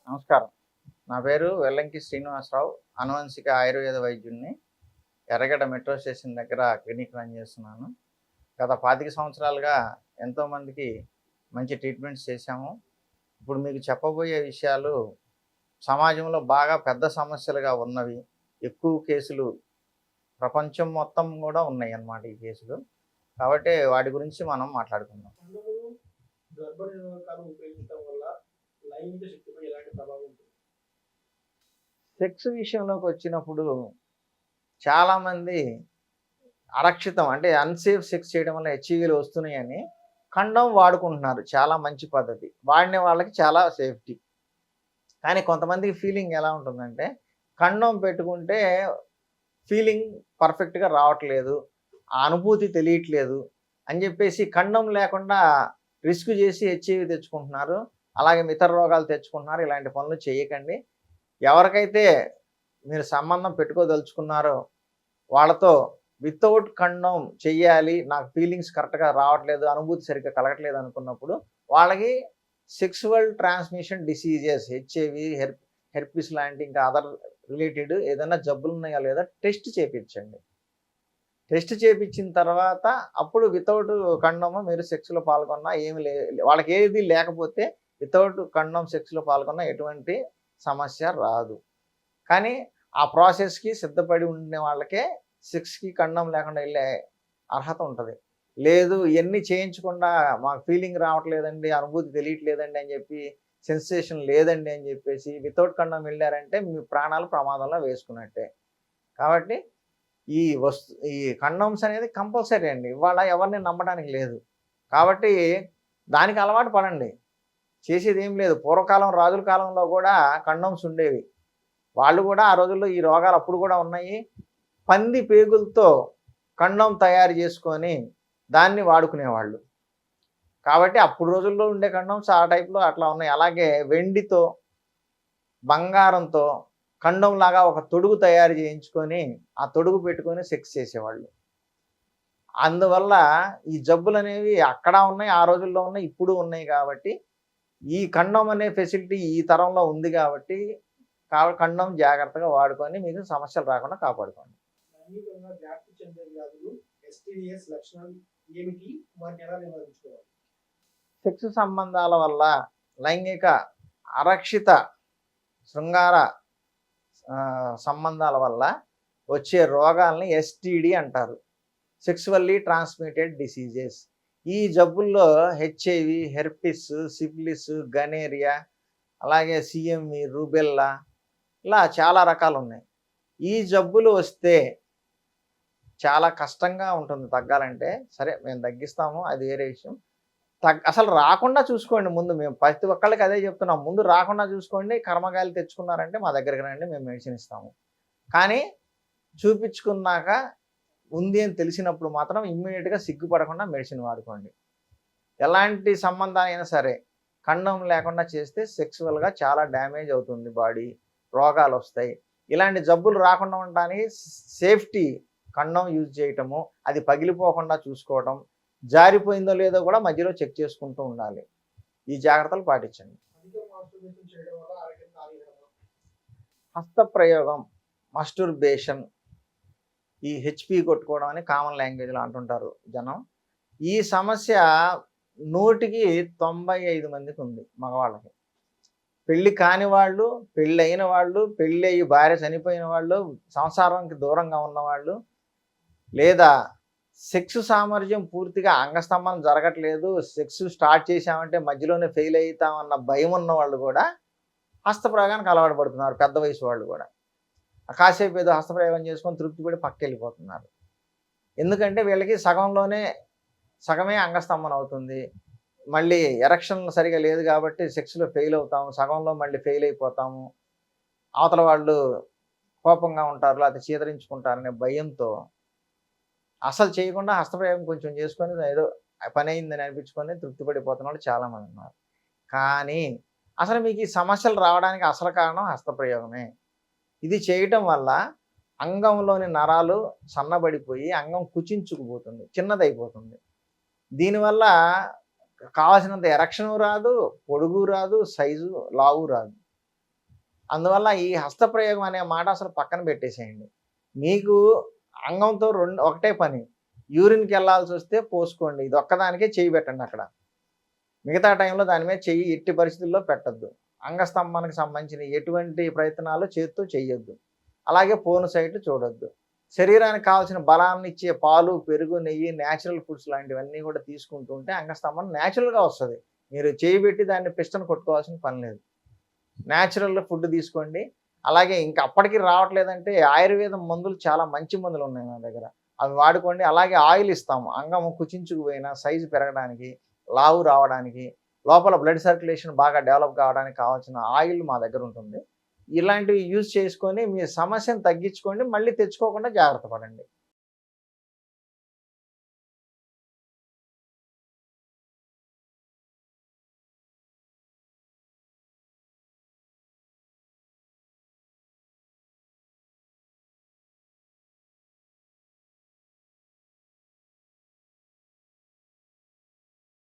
నమస్కారం. నా పేరు వెల్లంకి శ్రీనివాసరావు. అనువంశిక ఆయుర్వేద వైద్యుడిని. ఎర్రగడ్డ మెట్రో స్టేషన్ దగ్గర క్లినిక్ రన్ చేస్తున్నాను. గత 25 సంవత్సరాలుగా ఎంతోమందికి మంచి ట్రీట్మెంట్స్ చేశాము. ఇప్పుడు మీకు చెప్పబోయే విషయాలు సమాజంలో బాగా పెద్ద సమస్యలుగా ఉన్నవి. ఎక్కువ కేసులు ప్రపంచం మొత్తం కూడా ఉన్నాయన్నమాట ఈ కేసులు. కాబట్టి వాటి గురించి మనం మాట్లాడుకుందాం. కండములు గర్భనిరోధకాలు ఉపయోగించడం వల్ల లైంగిక శక్తిపై ఎలాంటి ప్రభావం ఉంటుంది? సెక్స్ విషయంలోకి వచ్చినప్పుడు చాలామంది అరక్షితం అంటే అన్సేఫ్ సెక్స్ చేయడం వల్ల హెచ్ఐవీలు వస్తున్నాయని కండోమ్ వాడుకుంటున్నారు. చాలా మంచి పద్ధతి. వాడిన వాళ్ళకి చాలా సేఫ్టీ. కానీ కొంతమందికి ఫీలింగ్ ఎలా ఉంటుందంటే కండోమ్ పెట్టుకుంటే ఫీలింగ్ పర్ఫెక్ట్గా రావట్లేదు, ఆ అనుభూతి తెలియట్లేదు అని చెప్పేసి కండోమ్ లేకుండా రిస్క్ చేసి హెచ్ఐవి తెచ్చుకుంటున్నారు. అలాగే ఇతర రోగాలు తెచ్చుకుంటున్నారు. ఇలాంటి పనులు చేయకండి. ఎవరికైతే మీరు సంబంధం పెట్టుకోదలుచుకున్నారో వాళ్ళతో వితౌట్ కండోమ్ చెయ్యాలి, నాకు ఫీలింగ్స్ కరెక్ట్గా రావట్లేదు, అనుభూతి సరిగ్గా కలగట్లేదు అనుకున్నప్పుడు వాళ్ళకి sexual transmission diseases HIV, herpes లాంటి ఇంకా అదర్ రిలేటెడ్ ఏదైనా జబ్బులు ఉన్నాయా లేదా టెస్ట్ చేయించండి. టెస్ట్ చేయించిన తర్వాత అప్పుడు వితౌట్ కండోమ్ మీరు సెక్స్లో పాల్గొన్నా ఏమి వాళ్ళకి ఏది లేకపోతే వితౌట్ కండోమ్ సెక్స్లో పాల్గొన్నా ఎటువంటి సమస్య రాదు. కానీ ఆ ప్రాసెస్కి సిద్ధపడి ఉండే వాళ్ళకే సెక్స్కి కండోమ్ లేకుండా వెళ్ళే అర్హత ఉంటుంది. లేదు ఇవన్నీ చేయించకుండా మాకు ఫీలింగ్ రావట్లేదండి, అనుభూతి తెలియట్లేదండి అని చెప్పి, సెన్సేషన్ లేదండి అని చెప్పేసి వితౌట్ కండోమ్ వెళ్ళారంటే మీ ప్రాణాలు ప్రమాదంలో వేసుకున్నట్టే. కాబట్టి ఈ కండోమ్స్ అనేది కంపల్సరీ అండి. ఇవాళ ఎవరిని నమ్మడానికి లేదు. కాబట్టి దానికి అలవాటు పడండి. చేసేది ఏం లేదు. పూర్వకాలం రాజుల కాలంలో కూడా కండోమ్స్ ఉండేవి. వాళ్ళు కూడా ఆ రోజుల్లో ఈ రోగాలు అప్పుడు కూడా ఉన్నాయి. పంది పేగులతో కండోమ్ తయారు చేసుకొని దాన్ని వాడుకునేవాళ్ళు. కాబట్టి అప్పుడు రోజుల్లో ఉండే కండోమ్స్ ఆ టైప్లో అట్లా ఉన్నాయి. అలాగే వెండితో, బంగారంతో కండోమ్ లాగా ఒక తొడుగు తయారు చేయించుకొని ఆ తొడుగు పెట్టుకొని సెక్స్ చేసేవాళ్ళు. అందువల్ల ఈ జబ్బులు అనేవి అక్కడ ఉన్నాయి, ఆ రోజుల్లో ఉన్నాయి, ఇప్పుడు ఉన్నాయి. కాబట్టి ఈ కండోమ్ అనే ఫెసిలిటీ ఈ తరంలో ఉంది కాబట్టి కండోమ్ జాగ్రత్తగా వాడుకొని మీకు సమస్యలు రాకుండా కాపాడుకోండి. లైంగికంగా వ్యాప్తి చెందే వ్యాధులు ఎస్టీడీఎస్ లక్షణాలు ఏమిటి? వాటిని ఎలా నివారించుకోవాలి? సెక్స్ సంబంధాల వల్ల లైంగిక అరక్షిత శృంగార సంబంధాల వల్ల వచ్చే రోగాల్ని ఎస్టీడీ అంటారు. Sexually transmitted diseases. ఈ జబ్బుల్లో హెచ్ఐవి, హెర్పిస్, సిఫిలిస్, గనేరియా, అలాగే సిఎంవి, రూబెల్లా ఇలా చాలా రకాలు ఉన్నాయి. ఈ జబ్బులు వస్తే చాలా కష్టంగా ఉంటుంది తగ్గాలంటే. సరే మేము తగ్గిస్తాము, అది వేరే విషయం. అసలు రాకుండా చూసుకోండి. ముందు మేము ప్రతి ఒక్కళ్ళకి అదే చెప్తున్నాం. ముందు రాకుండా చూసుకోండి. కర్మగాయలు తెచ్చుకున్నారంటే మా దగ్గరికి రండి, మేము మెడిసిన్ ఇస్తాము. కానీ చూపించుకున్నాక ఉంది అని తెలిసినప్పుడు మాత్రం ఇమ్మీడియట్గా సిగ్గుపడకుండా మెడిసిన్ వాడుకోండి. ఎలాంటి సంబంధాలైనా సరే కండోమ్ లేకుండా చేస్తే సెక్సువల్గా చాలా డ్యామేజ్ అవుతుంది బాడీ, రోగాలు వస్తాయి. ఇలాంటి జబ్బులు రాకుండా ఉండడానికి సేఫ్టీ కండోమ్ యూజ్ చేయటము, అది పగిలిపోకుండా చూసుకోవటం, జారిపోయిందో లేదో కూడా మధ్యలో చెక్ చేసుకుంటూ ఉండాలి. ఈ జాగ్రత్తలు పాటించండి. హస్తప్రయోగం, మస్టర్బేషన్, ఈ హెచ్పి కొట్టుకోవడం అని కామన్ లాంగ్వేజ్లో అంటుంటారు జనం. ఈ సమస్య 100కి 95 మందికి ఉంది మగవాళ్ళకి. పెళ్ళి కాని వాళ్ళు, పెళ్ళైన వాళ్ళు, పెళ్ళి అయ్యి భార్య చనిపోయిన వాళ్ళు, సంసారానికి దూరంగా ఉన్నవాళ్ళు, లేదా సెక్స్ సామర్థ్యం పూర్తిగా అంగస్తంభనం జరగట్లేదు, సెక్స్ స్టార్ట్ చేసామంటే మధ్యలోనే ఫెయిల్ అవుతామన్న భయం ఉన్న వాళ్ళు కూడా హస్తప్రయోగానికి అలవాటు పడుతున్నారు. పెద్ద వయసు వాళ్ళు కూడా కాసేపు ఏదో హస్తప్రయోగం చేసుకొని తృప్తిపడి పక్కకి వెళ్ళిపోతున్నారు. ఎందుకంటే వీళ్ళకి సగమే అంగస్తంభన అవుతుంది. మళ్ళీ ఎరక్షన్ సరిగా లేదు కాబట్టి సెక్స్లో ఫెయిల్ అవుతాము, సగంలో మళ్ళీ ఫెయిల్ అయిపోతాము, అవతల వాళ్ళు కోపంగా ఉంటారు, లేకపోతే చీదరించుకుంటారనే భయంతో అసలు చేయకుండా హస్తప్రయోగం కొంచెం చేసుకొని ఏదో పని అయిందని అనిపించుకొని తృప్తిపడిపోతున్న వాళ్ళు చాలామంది ఉన్నారు. కానీ అసలు మీకు ఈ సమస్యలు రావడానికి అసలు కారణం హస్తప్రయోగమే. ఇది చేయటం వల్ల అంగంలోని నరాలు సన్నబడిపోయి అంగం కుచించుకుపోతుంది, చిన్నదైపోతుంది. దీనివల్ల కావాల్సినంత ఎరక్షను రాదు, పొడుగు రాదు, సైజు లావు రాదు. అందువల్ల ఈ హస్తప్రయోగం అనే మాట అసలు పక్కన పెట్టేసేయండి. మీకు అంగంతో ఒకటే పని. యూరిన్‌కి వెళ్ళాల్సి వస్తే పోసుకోండి. ఇది ఒక్కదానికే చెయ్యి పెట్టండి అక్కడ. మిగతా టైంలో దాని మీద చెయ్యి ఎట్టి పరిస్థితుల్లో పెట్టొద్దు. అంగస్తంభనకు సంబంధించిన ఎటువంటి ప్రయత్నాలు చేత్తో చెయ్యొద్దు. అలాగే పోర్న్ సైట్లు చూడొద్దు. శరీరానికి కావాల్సిన బలాన్ని ఇచ్చే పాలు, పెరుగు, నెయ్యి, నేచురల్ ఫుడ్స్ లాంటివన్నీ కూడా తీసుకుంటూ ఉంటే అంగస్తంభన నేచురల్‌గా వస్తది. మీరు చేయి పెట్టి దాన్ని పిస్టన్ కొట్టుకోవాల్సిన పని లేదు. నేచురల్ ఫుడ్ తీసుకోండి. అలాగే ఇంక అప్పటికి రావట్లేదంటే ఆయుర్వేదం మందులు చాలా మంచి మందులున్నాయి నా దగ్గర. అవి వాడుకోండి. అలాగే ఆయిల్ ఇస్తాము. అంగం కుచించుకుపోయినా సైజు పెరగడానికి, లావు రావడానికి, లోపల బ్లడ్ సర్క్యులేషన్ బాగా డెవలప్ కావడానికి కావాల్సిన ఆయిల్ మా దగ్గర ఉంటుంది. ఇలాంటివి యూజ్ చేసుకొని మీ సమస్యను తగ్గించుకోండి. మళ్ళీ తెచ్చుకోకుండా జాగ్రత్త పడండి.